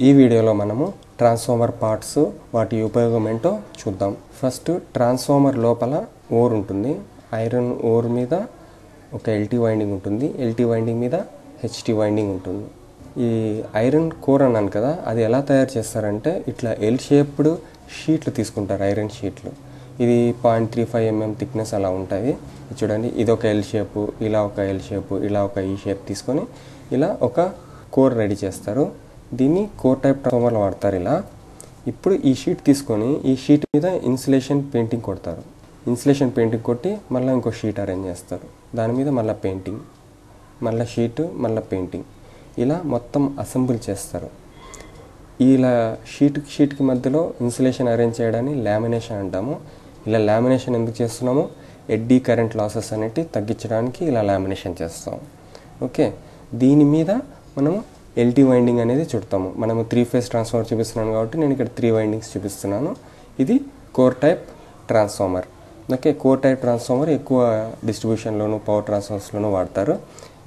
ఈ వీడియోలో మనము ట్రాన్స్ఫార్మర్ పార్ట్స్ వాటి ఉపయోగం ఏంటో చూద్దాం. ఫస్ట్ ట్రాన్స్ఫార్మర్ లోపల ఓర్ ఉంటుంది. ఐరన్ ఓర్ మీద ఒక ఎల్టీ వైండింగ్ ఉంటుంది. ఎల్టీ వైండింగ్ మీద హెచ్టీ వైండింగ్ ఉంటుంది. ఈ ఐరన్ కోర్ అన్నాను కదా, అది ఎలా తయారు చేస్తారంటే ఇట్లా ఎల్ షేప్డ్ షీట్లు తీసుకుంటారు, ఐరన్ షీట్లు. ఇది 0.35 mm థిక్నెస్ అలా ఉంటుంది. చూడండి, ఇది ఒక ఎల్ షేపు, ఇలా ఒక ఎల్ షేపు, ఇలా ఒక ఈ షేప్ తీసుకొని ఇలా ఒక కోర్ రెడీ చేస్తారు. దీన్ని కోర్ టైప్ ట్రాన్స్ఫార్మర్లో వాడతారు. ఇలా ఇప్పుడు ఈ షీట్ తీసుకొని ఈ షీట్ మీద ఇన్సులేషన్ పెయింటింగ్ కొడతారు. ఇన్సులేషన్ పెయింటింగ్ కొట్టి మళ్ళీ ఇంకో షీట్ అరేంజ్ చేస్తారు. దాని మీద మళ్ళీ పెయింటింగ్, మళ్ళీ షీటు, మళ్ళీ పెయింటింగ్, ఇలా మొత్తం అసెంబుల్ చేస్తారు. ఇలా షీట్కి మధ్యలో ఇన్సులేషన్ అరేంజ్ చేయడాన్ని లామినేషన్ అంటాము. ఇలా లామినేషన్ ఎందుకు చేస్తున్నాము? ఎడ్డీ కరెంట్ లాసెస్ అనేవి తగ్గించడానికి ఇలా లామినేషన్ చేస్తాము. ఓకే, దీని మీద మనము ఎల్టీ వైండింగ్ అనేది చుడతాము. మనము 3 ఫేజ్ ట్రాన్స్ఫార్మర్ చూపిస్తున్నాను కాబట్టి నేను ఇక్కడ 3 వైండింగ్స్ చూపిస్తున్నాను. ఇది core type transformer. Okay, core type transformer ఎక్కువ డిస్ట్రిబ్యూషన్లోను పవర్ ట్రాన్స్ఫార్మర్స్లోనూ వాడతారు.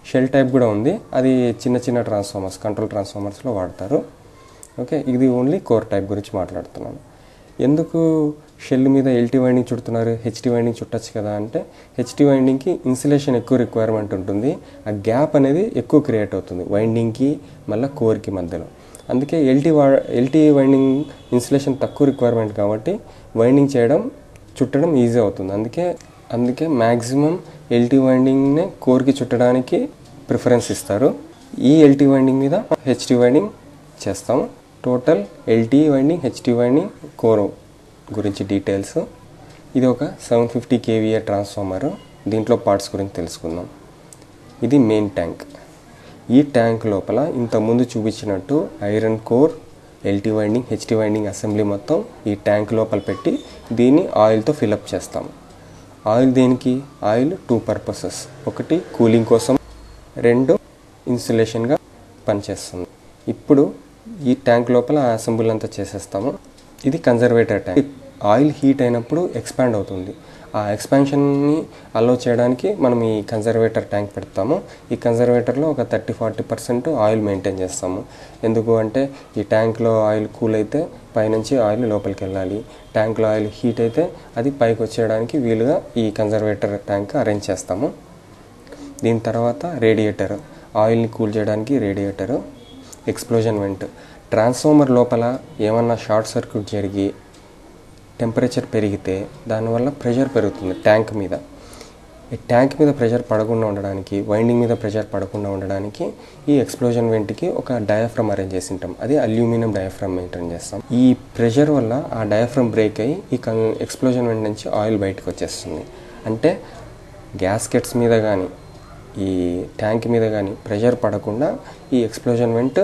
షెల్ టైప్ కూడా ఉంది, అది చిన్న చిన్న ట్రాన్స్ఫార్మర్స్, కంట్రోల్ ట్రాన్స్ఫార్మర్స్లో వాడతారు. ఓకే, ఇది ఓన్లీ కోర్ టైప్ గురించి మాట్లాడుతున్నాను. ఎందుకు షెల్ మీద ఎల్టీ వైండింగ్ చుడుతున్నారు, హెచ్టీ వైండింగ్ చుట్టచ్చు కదా అంటే, హెచ్టీ వైండింగ్కి ఇన్సులేషన్ ఎక్కువ రిక్వైర్మెంట్ ఉంటుంది. ఆ గ్యాప్ అనేది ఎక్కువ క్రియేట్ అవుతుంది వైండింగ్కి మళ్ళీ కోర్కి మధ్యలో. అందుకే ఎల్టీ వైండింగ్ ఇన్సులేషన్ తక్కువ రిక్వైర్మెంట్ కాబట్టి వైండింగ్ చుట్టడం ఈజీ అవుతుంది. అందుకే మ్యాక్సిమం ఎల్టీ వైండింగ్నే కోర్కి చుట్టడానికి ప్రిఫరెన్స్ ఇస్తారు. ఈ ఎల్టీ వైండింగ్ మీద హెచ్టీ వైండింగ్ చేస్తాము. Total LT winding, HT winding, core గురించి డీటెయిల్స్. ఇది ఒక 750 kVA ట్రాన్స్ఫార్మర్. దీంట్లో పార్ట్స్ గురించి తెలుసుకుందాం. ఇది మెయిన్ ట్యాంక్. ఈ ట్యాంక్ లోపల ఇంతకుముందు చూపించినట్టు iron core, LT winding, HT winding assembly మొత్తం ఈ ట్యాంక్ లోపల పెట్టి దీన్ని ఆయిల్తో ఫిలప్ చేస్తాము. ఆయిల్ దేనికి? Oil 2 purposes. ఒకటి కూలింగ్ కోసం, 2 ఇన్సులేషన్గా పనిచేస్తుంది. ఇప్పుడు ఈ ట్యాంక్ లోపల అసెంబుల్ అంతా చేసేస్తాము. ఇది కన్జర్వేటర్ ట్యాంక్. ఆయిల్ హీట్ అయినప్పుడు ఎక్స్పాండ్ అవుతుంది. ఆ ఎక్స్పాన్షన్ని అలో చేయడానికి మనం ఈ కన్జర్వేటర్ ట్యాంక్ పెడతాము. ఈ కన్జర్వేటర్లో ఒక 30-40% ఆయిల్ మెయింటైన్ చేస్తాము. ఎందుకు అంటే ఈ ట్యాంక్లో ఆయిల్ కూల్ అయితే పైనుంచి ఆయిల్ లోపలికి వెళ్ళాలి. ట్యాంక్లో ఆయిల్ హీట్ అయితే అది పైకి వచ్చేయడానికి వీలుగా ఈ కన్జర్వేటర్ ట్యాంక్ అరేంజ్ చేస్తాము. దీని తర్వాత రేడియేటర్, ఆయిల్ని కూల్ చేయడానికి రేడియేటరు. ఎక్స్ప్లోజన్ వెంట్, ట్రాన్స్ఫార్మర్ లోపల ఏమన్నా షార్ట్ సర్క్యూట్ జరిగి టెంపరేచర్ పెరిగితే దానివల్ల ప్రెషర్ పెరుగుతుంది ట్యాంక్ మీద. ఈ ట్యాంక్ మీద ప్రెషర్ పడకుండా ఉండడానికి, వైండింగ్ మీద ప్రెషర్ పడకుండా ఉండడానికి ఈ ఎక్స్ప్లోజన్ వెంట్కి ఒక డయాఫ్రమ్ అరేంజ్ చేసి ఉంటాం. అది అల్యూమినియం డయాఫ్రమ్ మెయింటైన్ చేస్తాం. ఈ ప్రెషర్ వల్ల ఆ డయాఫ్రమ్ బ్రేక్ అయ్యి ఈ ఎక్స్ప్లోజన్ వెంట్ నుంచి ఆయిల్ బయటకు వచ్చేస్తుంది. అంటే గ్యాస్కెట్స్ మీద కానీ ఈ ట్యాంక్ మీద కానీ ప్రెషర్ పడకుండా ఈ ఎక్స్ప్లోజన్ వెంట్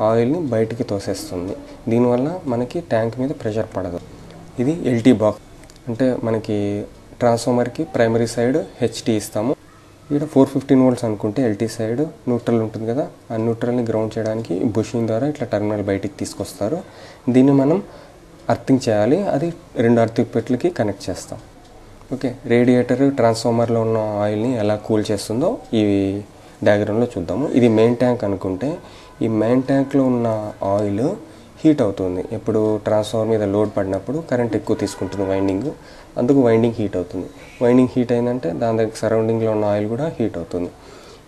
ఆయిల్ని బయటికి తోసేస్తుంది. దీనివల్ల మనకి ట్యాంక్ మీద ప్రెషర్ పడదు. ఇది ఎల్టీ బాక్స్. అంటే ట్రాన్స్ఫార్మర్కి ప్రైమరీ సైడ్ హెచ్టీ ఇస్తాము. ఇక్కడ 415 volts అనుకుంటే ఎల్టీ సైడ్ న్యూట్రల్ ఉంటుంది కదా, ఆ న్యూట్రల్ని గ్రౌండ్ చేయడానికి బుషింగ్ ద్వారా ఇట్లా టర్మినల్ బయటికి తీసుకొస్తారు. దీన్ని మనం అర్థింగ్ చేయాలి. అది 2 అర్థింగ్ పెట్లకి కనెక్ట్ చేస్తాం. ఓకే, రేడియేటర్ ట్రాన్స్ఫార్మర్లో ఉన్న ఆయిల్ని ఎలా కూల్ చేస్తుందో ఈ డయాగ్రామ్లో చూద్దాము. ఇది మెయిన్ ట్యాంక్ అనుకుంటే ఈ మెయిన్ ట్యాంక్లో ఉన్న ఆయిల్ హీట్ అవుతుంది. ఎప్పుడు ట్రాన్స్ఫార్మర్ మీద లోడ్ పడినప్పుడు కరెంట్ ఎక్కువ తీసుకుంటుంది వైండింగ్, అందుకు వైండింగ్ హీట్ అవుతుంది. వైండింగ్ హీట్ అయిందంటే దాని దగ్గర సరౌండింగ్లో ఉన్న ఆయిల్ కూడా హీట్ అవుతుంది.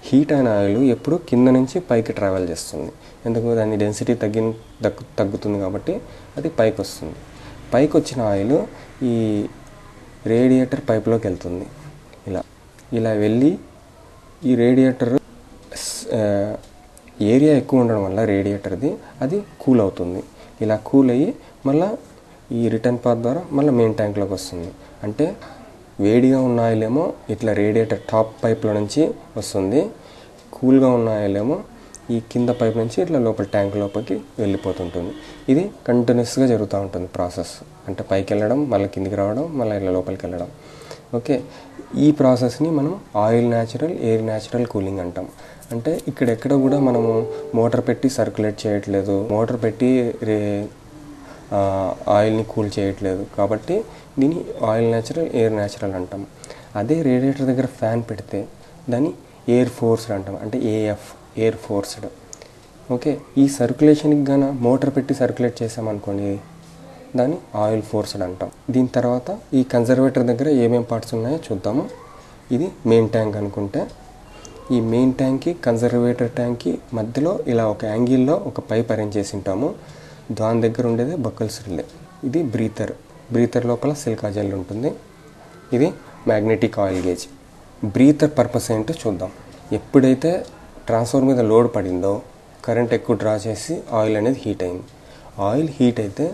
హీట్ అయిన ఆయిల్ ఎప్పుడు కింద నుంచి పైకి ట్రావెల్ చేస్తుంది. ఎందుకు? దాని డెన్సిటీ తగ్గుతుంది కాబట్టి అది పైకి వస్తుంది. పైకి వచ్చిన ఆయిల్ ఈ రేడియేటర్ పైప్లోకి వెళ్తుంది. ఇలా వెళ్ళి ఈ రేడియేటర్ ఏరియా ఎక్కువ ఉండడం వల్ల రేడియేటర్ది అది కూల్ అవుతుంది. ఇలా కూల్ అయ్యి మళ్ళీ ఈ రిటర్న్ పాత్ ద్వారా మళ్ళీ మెయిన్ ట్యాంక్లోకి వస్తుంది. అంటే వేడిగా ఉన్న ఆయిల్ ఏమో ఇట్లా రేడియేటర్ టాప్ పైప్లో నుంచి వస్తుంది. కూల్గా ఉన్న ఆయిల్ ఏమో ఈ కింద పైప్ నుంచి ఇట్లా లోపల ట్యాంక్ లోపలికి వెళ్ళిపోతుంటుంది. ఇది కంటిన్యూస్గా జరుగుతూ ఉంటుంది ప్రాసెస్. అంటే పైకి వెళ్ళడం, మళ్ళీ కిందికి రావడం, మళ్ళీ ఇట్లా లోపలికి వెళ్ళడం. ఓకే, ఈ ప్రాసెస్ని మనం oil natural, air natural cooling అంటాం. అంటే ఇక్కడెక్కడ కూడా మనము మోటార్ పెట్టి సర్క్యులేట్ చేయట్లేదు, మోటార్ పెట్టి ఆయిల్ని కూల్ చేయట్లేదు. కాబట్టి దీన్ని ఆయిల్ న్యాచురల్, ఎయిర్ న్యాచురల్ అంటాం. అదే రేడియేటర్ దగ్గర ఫ్యాన్ పెడితే దాన్ని ఎయిర్ ఫోర్స్డ్ అంటాం. అంటే ఏఎఫ్, ఎయిర్ ఫోర్స్డ్. ఓకే, ఈ సర్క్యులేషన్కి గాన మోటార్ పెట్టి సర్క్యులేట్ చేసామనుకోండి, దాన్ని ఆయిల్ ఫోర్స్డ్ అంటాం. దీని తర్వాత ఈ కన్జర్వేటర్ దగ్గర ఏమేమి పార్ట్స్ ఉన్నాయో చూద్దాము. ఇది మెయిన్ ట్యాంక్ అనుకుంటే, ఈ మెయిన్ ట్యాంక్కి కన్జర్వేటర్ ట్యాంక్కి మధ్యలో ఇలా ఒక యాంగిల్లో ఒక పైప్ అరేంజ్ చేసి ఉంటాము. దాని దగ్గర ఉండేది బక్కల్స్ రిలే. ఇది బ్రీతర్ లోపల సిలికా జెల్ ఉంటుంది. ఇది magnetic oil gauge. Breather purpose ఏంటో చూద్దాం. ఎప్పుడైతే ట్రాన్స్ఫార్మర్ మీద లోడ్ పడిందో కరెంట్ ఎక్కువ డ్రా చేసి ఆయిల్ అనేది హీట్ అయింది. ఆయిల్ హీట్ అయితే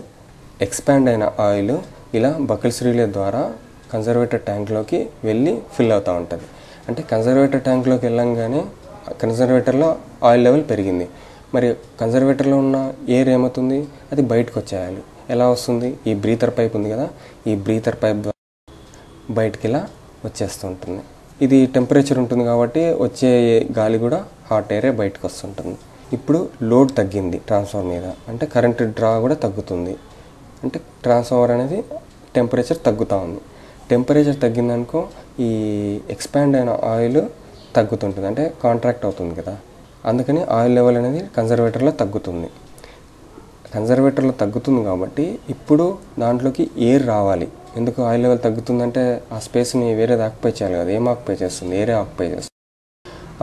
ఎక్స్పాండ్ అయిన ఆయిల్ ఇలా బక్కల్స్ రిలే ద్వారా కన్జర్వేటర్ ట్యాంక్లోకి వెళ్ళి ఫిల్ అవుతూ ఉంటుంది. అంటే కన్జర్వేటర్ ట్యాంక్లోకి వెళ్ళంగానే కన్జర్వేటర్లో ఆయిల్ లెవెల్ పెరిగింది. మరి కన్జర్వేటర్లో ఉన్న ఎయిర్ ఏమవుతుంది, అది బయటకు వచ్చేయాలి. ఎలా వస్తుంది, ఈ బ్రీతర్ పైప్ ఉంది కదా, ఈ బ్రీతర్ పైప్ ద్వారా బయటికి ఇలా వచ్చేస్తూ ఉంటుంది. ఇది టెంపరేచర్ ఉంటుంది కాబట్టి వచ్చే గాలి కూడా హాట్ ఎయిరే బయటకు వస్తుంటుంది. ఇప్పుడు లోడ్ తగ్గింది ట్రాన్స్ఫార్మర్ మీద, అంటే కరెంట్ డ్రా కూడా తగ్గుతుంది. అంటే ట్రాన్స్ఫార్మర్ అనేది టెంపరేచర్ తగ్గుతూ ఉంది. టెంపరేచర్ తగ్గిందనుకో ఈ ఎక్స్పాండ్ అయిన ఆయిల్ తగ్గుతుంటుంది, అంటే కాంట్రాక్ట్ అవుతుంది కదా. అందుకని ఆయిల్ లెవెల్ అనేది కన్జర్వేటర్లో తగ్గుతుంది. కన్జర్వేటర్లో తగ్గుతుంది కాబట్టి ఇప్పుడు దాంట్లోకి ఎయిర్ రావాలి. ఎందుకు ఆయిల్ లెవెల్ తగ్గుతుందంటే ఆ స్పేస్ని వేరేది ఆక్యుపై చేయాలి కదా. ఏం ఆక్యుపై చేస్తుంది, ఎయిరే ఆక్యుపై చేస్తుంది.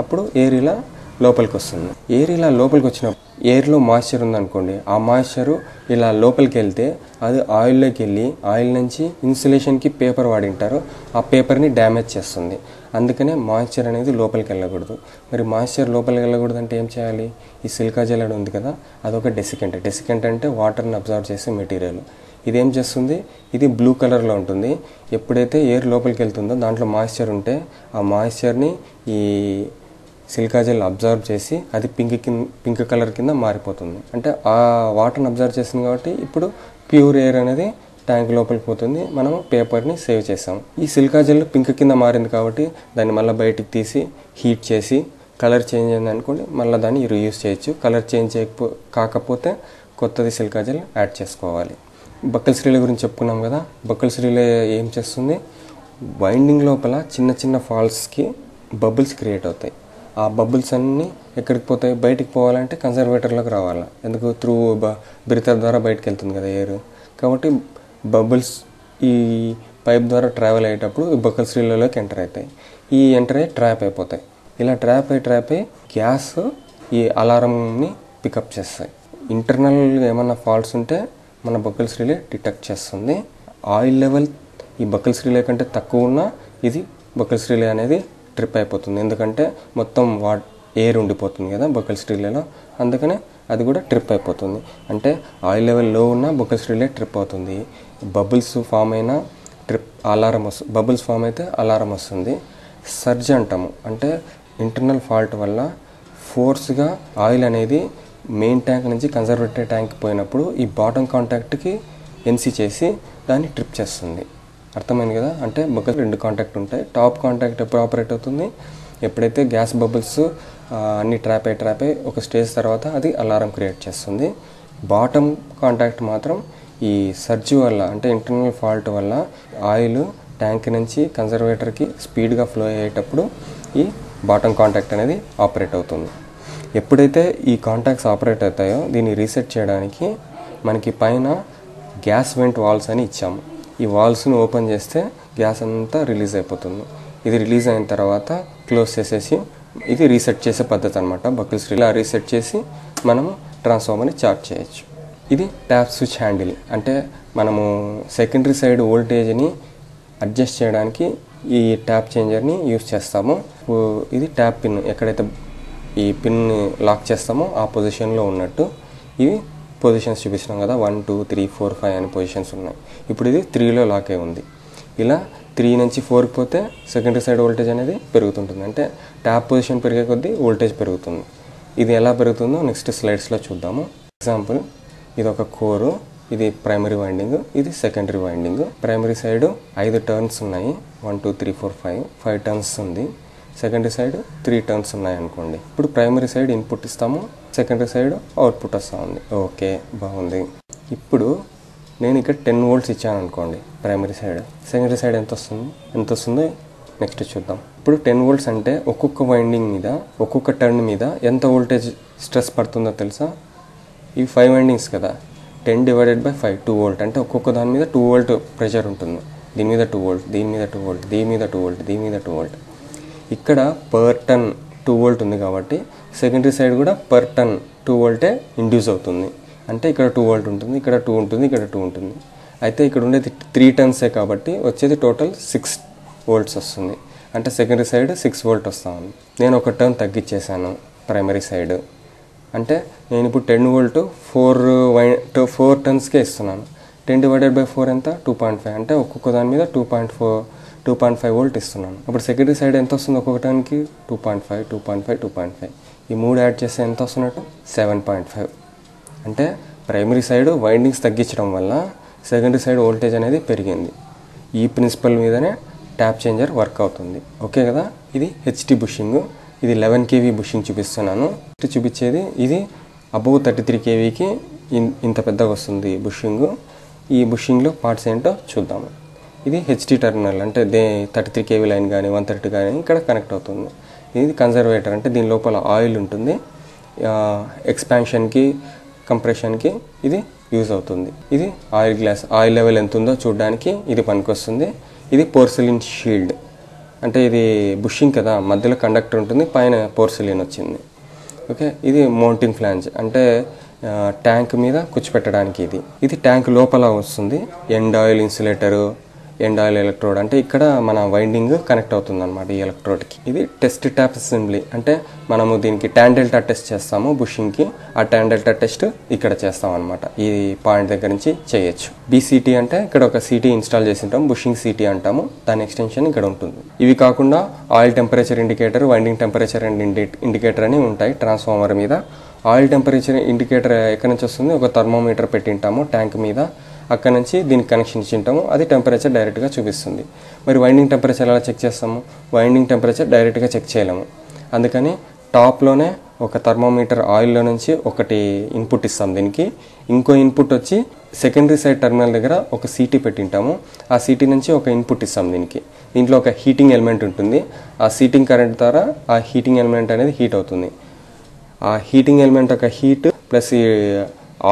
అప్పుడు ఎయిర్ ఇలా లోపలికి వస్తుంది. ఎయిర్ ఇలా లోపలికి వచ్చినప్పుడు ఎయిర్లో మాయిశ్చర్ ఉందనుకోండి, ఆ మాయిశ్చరు ఇలా లోపలికి వెళ్తే అది ఆయిల్లోకి వెళ్ళి ఆయిల్ నుంచి ఇన్సులేషన్కి పేపర్ వాడింటారు, ఆ పేపర్ని డ్యామేజ్ చేస్తుంది. అందుకనే మాయిశ్చర్ అనేది లోపలికి వెళ్ళకూడదు. మరి మాయిశ్చర్ లోపలికి వెళ్ళకూడదు అంటే ఏం చేయాలి, ఈ సిలికా జెల్ అని ఉంది కదా, అదొక డెసికెంట్ అంటే వాటర్ని అబ్జర్వ్ చేసే మెటీరియల్. ఇదేం చేస్తుంది, ఇది బ్లూ కలర్లో ఉంటుంది. ఎప్పుడైతే ఎయిర్ లోపలికి వెళ్తుందో దాంట్లో మాయిశ్చర్ ఉంటే ఆ మాయిశ్చర్ని ఈ సిలికా జెల్ అబ్జర్వ్ చేసి అది పింక్ కలర్ కింద మారిపోతుంది. అంటే ఆ వాటర్ని అబ్జర్వ్ చేసింది కాబట్టి ఇప్పుడు ప్యూర్ ఎయిర్ అనేది ట్యాంక్ లోపలికి పోతుంది. మనం పేపర్ని సేవ్ చేసాం. ఈ సిలికా జెల్ పింక్ కింద మారింది కాబట్టి దాన్ని మళ్ళీ బయటికి తీసి హీట్ చేసి కలర్ చేంజ్ అయింది అనుకోండి, మళ్ళీ దాన్ని రీయూజ్ చేయొచ్చు. కలర్ చేంజ్ కాకపోతే కొత్తది సిలికా జెల్ యాడ్ చేసుకోవాలి. బక్కల్స్ రిలే గురించి చెప్పుకున్నాం కదా. బక్కల్స్ రిలే ఏం చేస్తుంది, వైండింగ్ లోపల చిన్న చిన్న ఫాల్స్కి బబుల్స్ క్రియేట్ అవుతాయి. ఆ బబుల్స్ అన్నీ ఎక్కడికి పోతాయి, బయటికి పోవాలంటే కన్జర్వేటర్లోకి రావాలి. ఎందుకు, త్రూ బ్రీతర్ ద్వారా బయటకు వెళ్తుంది కదా ఎయిర్. కాబట్టి బబుల్స్ ఈ పైప్ ద్వారా ట్రావెల్ అయ్యేటప్పుడు ఈ బక్కల్స్ రిలేలోకి ఎంటర్ అవుతాయి. ఈ ఎంటర్ అయ్యి ట్రాప్ అయిపోతాయి. ఇలా ట్రాప్ అయ్యి గ్యాస్ ఈ అలారంని పికప్ చేస్తాయి. ఇంటర్నల్గా ఏమన్నా ఫాల్ట్స్ ఉంటే మన బక్కల్స్ రిలే డిటెక్ట్ చేస్తుంది. ఆయిల్ లెవెల్ ఈ బక్కల్స్ రిలే కంటే తక్కువ ఉన్నా ఇది బక్కల్స్ రిలే అనేది ట్రిప్ అయిపోతుంది. ఎందుకంటే మొత్తం ఎయిర్ ఉండిపోతుంది కదా బక్కల్స్ రిలేలో, అందుకనే అది కూడా ట్రిప్ అయిపోతుంది. అంటే ఆయిల్ లెవెల్ లో ఉన్న బక్కల్స్ రిలే ట్రిప్ అవుతుంది. బబుల్స్ ఫామ్ అయినా అలారం వస్తుంది. బబుల్స్ ఫామ్ అయితే అలారం వస్తుంది. సర్జ్ అంటాము, అంటే ఇంటర్నల్ ఫాల్ట్ వల్ల ఫోర్స్గా ఆయిల్ అనేది మెయిన్ ట్యాంక్ నుంచి కన్జర్వేటర్ ట్యాంక్ పోయినప్పుడు ఈ బాటమ్ కాంటాక్ట్కి ఎన్సీ చేసి దాన్ని ట్రిప్ చేస్తుంది. అర్థమైంది కదా. అంటే బక్కల్ రెండు కాంటాక్ట్ ఉంటాయి. టాప్ కాంటాక్ట్ ఎప్పుడు ఆపరేట్ అవుతుంది, ఎప్పుడైతే గ్యాస్ బబుల్స్ అన్ని ట్రాప్ అయ్యి ఒక స్టేజ్ తర్వాత అది అలారం క్రియేట్ చేస్తుంది. బాటమ్ కాంటాక్ట్ మాత్రం ఈ సర్జ్ వల్ల, అంటే ఇంటర్నల్ ఫాల్ట్ వల్ల ఆయిల్ ట్యాంక్ నుంచి కన్జర్వేటర్కి స్పీడ్గా ఫ్లో అయ్యేటప్పుడు ఈ బాటమ్ కాంటాక్ట్ అనేది ఆపరేట్ అవుతుంది. ఎప్పుడైతే ఈ కాంటాక్ట్స్ ఆపరేట్ అవుతాయో దీన్ని రీసెట్ చేయడానికి మనకి పైన గ్యాస్ వెంట్ వాల్స్ అని ఇచ్చాము. ఈ వాల్స్ని ఓపెన్ చేస్తే గ్యాస్ అంతా రిలీజ్ అయిపోతుంది. ఇది రిలీజ్ అయిన తర్వాత క్లోజ్ చేసేసి ఇది రీసెట్ చేసే పద్ధతి అనమాట. బక్కల్స్ రిలే రీసెట్ చేసి మనము ట్రాన్స్ఫార్మర్ని చార్జ్ చేయొచ్చు. ఇది ట్యాప్ స్విచ్ హ్యాండిల్, అంటే మనము సెకండరీ సైడ్ వోల్టేజ్ని అడ్జస్ట్ చేయడానికి ఈ ట్యాప్ చేంజర్ని యూస్ చేస్తాము. ఇది ట్యాప్ పిన్, ఎక్కడైతే ఈ పిన్ని లాక్ చేస్తామో ఆ పొజిషన్లో ఉన్నట్టు ఇవి పొజిషన్స్ చూపిస్తున్నాం కదా, 1 2 3 4 5 అని పొజిషన్స్ ఉన్నాయి. ఇప్పుడు ఇది 3లో లాక్ అయి ఉంది. ఇలా 3 నుంచి 4కి పోతే సెకండరీ సైడ్ వోల్టేజ్ అనేది పెరుగుతుంటుంది. అంటే ట్యాప్ పొజిషన్ పెరిగే కొద్దీ వోల్టేజ్ పెరుగుతుంది. ఇది ఎలా పెరుగుతుందో నెక్స్ట్ స్లైడ్స్లో చూద్దాము. ఎగ్జాంపుల్, ఇది ఒక కోరు, ఇది ప్రైమరీ వైండింగ్, ఇది secondary winding. Primary side 5 turns ఉన్నాయి, 1 2 3 4 5 టర్న్స్ ఉంది. సెకండరీ సైడ్ 3 టర్న్స్ ఉన్నాయి అనుకోండి. ఇప్పుడు ప్రైమరీ సైడ్ ఇన్పుట్ ఇస్తాము, సెకండరీ సైడ్ అవుట్పుట్ వస్తూ ఉంది. ఓకే, బాగుంది. ఇప్పుడు నేను ఇక్కడ 10 volts ఇచ్చాను అనుకోండి ప్రైమరీ సైడ్. సెకండరీ సైడ్ ఎంత వస్తుందో నెక్స్ట్ చూద్దాం. ఇప్పుడు 10 volts అంటే ఒక్కొక్క వైండింగ్ మీద ఒక్కొక్క టర్న్ మీద ఎంత వోల్టేజ్ స్ట్రెస్ పడుతుందో తెలుసా? ఇవి 5 వైండింగ్స్ కదా, 10 divided by 5 2 volt అంటే ఒక్కొక్క దాని మీద 2 volt ప్రెషర్ ఉంటుంది. దీని మీద 2 volt, దీని మీద 2 volt, దీని మీద 2 volt, దీని మీద 2 volt. ఇక్కడ పర్ టన్ 2 volt ఉంది కాబట్టి సెకండరీ సైడ్ కూడా పర్ టన్ 2 volt ఇండ్యూస్ అవుతుంది. అంటే ఇక్కడ 2 volt ఉంటుంది, ఇక్కడ 2 ఉంటుంది, ఇక్కడ 2 ఉంటుంది. అయితే ఇక్కడ ఉండేది 3 tons కాబట్టి వచ్చేది టోటల్ 6 volts వస్తుంది. అంటే సెకండరీ సైడ్ 6 volt వస్తాను. నేను ఒక టర్న్ తగ్గించేసాను ప్రైమరీ సైడ్. అంటే నేను ఇప్పుడు 10 volt 4 tonsకే ఇస్తున్నాను. 10 divided by 4 ఎంత? 2.5 అంటే ఒక్కొక్క దాని మీద 2.5 volt ఇస్తున్నాను. అప్పుడు సెకండరీ సైడ్ ఎంత వస్తుంది ఒక్కొక్క టర్న్కి? 2.5 2.5 2.5. ఈ 3 యాడ్ చేస్తే ఎంత వస్తున్నట్టు? 7.5. అంటే ప్రైమరీ సైడ్ వైండింగ్స్ తగ్గించడం వల్ల సెకండరీ సైడ్ వోల్టేజ్ అనేది పెరిగింది. ఈ ప్రిన్సిపల్ మీదనే ట్యాప్ చేంజర్ వర్క్ అవుతుంది. ఓకే కదా. ఇది హెచ్టీ బుషింగ్. ఇది 11 kV బుషింగ్ చూపిస్తున్నాను. చూపించేది ఇది అబోవ్ 33 kVకి ఇంత పెద్దగా వస్తుంది బుషింగ్. ఈ బుషింగ్లో పార్ట్స్ ఏంటో చూద్దాము. ఇది హెచ్టీ టెర్మినల్ అంటే 33 kV లైన్ కానీ 130 కానీ ఇక్కడ కనెక్ట్ అవుతుంది. ఇది కన్జర్వేటర్ అంటే దీని లోపల ఆయిల్ ఉంటుంది. ఎక్స్పాన్షన్కి కంప్రెషన్కి ఇది యూజ్ అవుతుంది. ఇది ఆయిల్ గ్లాస్, ఆయిల్ లెవెల్ ఎంత ఉందో చూడడానికి ఇది పనికొస్తుంది. ఇది పోర్సిలిన్ షీల్డ్ అంటే ఇది బుషింగ్ కదా, మధ్యలో కండక్టర్ ఉంటుంది, పైన పోర్సిలిన్ వచ్చింది. ఓకే. ఇది మౌంటింగ్ ఫ్లాంజ్ అంటే ట్యాంక్ మీద కూర్చోపెట్టడానికి. ఇది ట్యాంక్ లోపల వస్తుంది. And oil insulator, and oil electrode అంటే ఇక్కడ మన వైండింగ్ కనెక్ట్ అవుతుంది అనమాట ఈ ఎలక్ట్రోడ్కి. ఇది టెస్ట్ ట్యాప్ అసెంబ్లీ అంటే మనము దీనికి ట్యాన్ డెల్టా టెస్ట్ చేస్తాము బుషింగ్కి. ఆ ట్యాన్ డెల్టా టెస్ట్ ఇక్కడ చేస్తాం అనమాట. ఈ పాయింట్ దగ్గర నుంచి చేయొచ్చు. బీసీటీ అంటే ఇక్కడ ఒక సీటీ ఇన్స్టాల్ చేసి ఉంటాం, బుషింగ్ సీటీ అంటాము. దాని ఎక్స్టెన్షన్ ఇక్కడ ఉంటుంది. ఇవి కాకుండా oil temperature indicator, winding temperature and indicator అని ఉంటాయి ట్రాన్స్ఫార్మర్ మీద. ఆయిల్ టెంపరేచర్ ఇండికేటర్ ఎక్కడి నుంచి వస్తుంది? ఒక థర్మోమీటర్ పెట్టింటాము ట్యాంక్ మీద, అక్కడ నుంచి దీనికి కనెక్షన్ ఇచ్చింటాము. అది టెంపరేచర్ డైరెక్ట్గా చూపిస్తుంది. మరి వైండింగ్ టెంపరేచర్ ఎలా చెక్ చేస్తాము? వైండింగ్ టెంపరేచర్ డైరెక్ట్గా చెక్ చేయలేము. అందుకని టాప్లోనే ఒక థర్మోమీటర్ ఆయిల్లో నుంచి ఒకటి ఇన్పుట్ ఇస్తాం దీనికి. ఇంకో ఇన్పుట్ వచ్చి సెకండరీ సైడ్ టర్మినల్ దగ్గర ఒక సీటీ పెట్టింటాము. ఆ సీటీ నుంచి ఒక ఇన్పుట్ ఇస్తాం దీనికి. దీంట్లో ఒక హీటింగ్ ఎలిమెంట్ ఉంటుంది. ఆ హీటింగ్ కరెంట్ ద్వారా ఆ హీటింగ్ ఎలిమెంట్ అనేది హీట్ అవుతుంది. ఆ హీటింగ్ ఎలిమెంట్ ఒక హీట్ ప్లస్ ఈ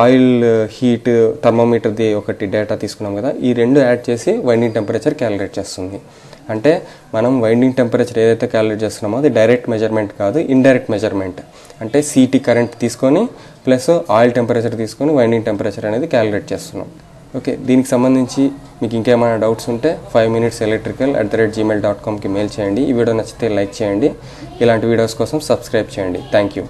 ఆయిల్ హీట్ థర్మోమీటర్ది ఒకటి డేటా తీసుకున్నాం కదా, ఈ రెండు యాడ్ చేసి వైండింగ్ టెంపరేచర్ క్యాలిక్యులేట్ చేస్తుంది. అంటే మనం వైండింగ్ టెంపరేచర్ ఏదైతే క్యాలిక్యులేట్ చేస్తున్నామో అది డైరెక్ట్ మెజర్మెంట్ కాదు, ఇండైరెక్ట్ మెజర్మెంట్. అంటే సీటీ కరెంట్ తీసుకొని ప్లస్ ఆయిల్ టెంపరేచర్ తీసుకొని వైండింగ్ టెంపరేచర్ అనేది క్యాలిక్యులేట్ చేస్తున్నాం. ఓకే. దీనికి సంబంధించి మీకు ఇంకేమైనా డౌట్స్ ఉంటే 5minuteselectrical@gmail.comకి మెయిల్ చేయండి. ఈ వీడియో నచ్చితే లైక్ చేయండి. ఇలాంటి వీడియోస్ కోసం సబ్స్క్రైబ్ చేయండి. Thank you.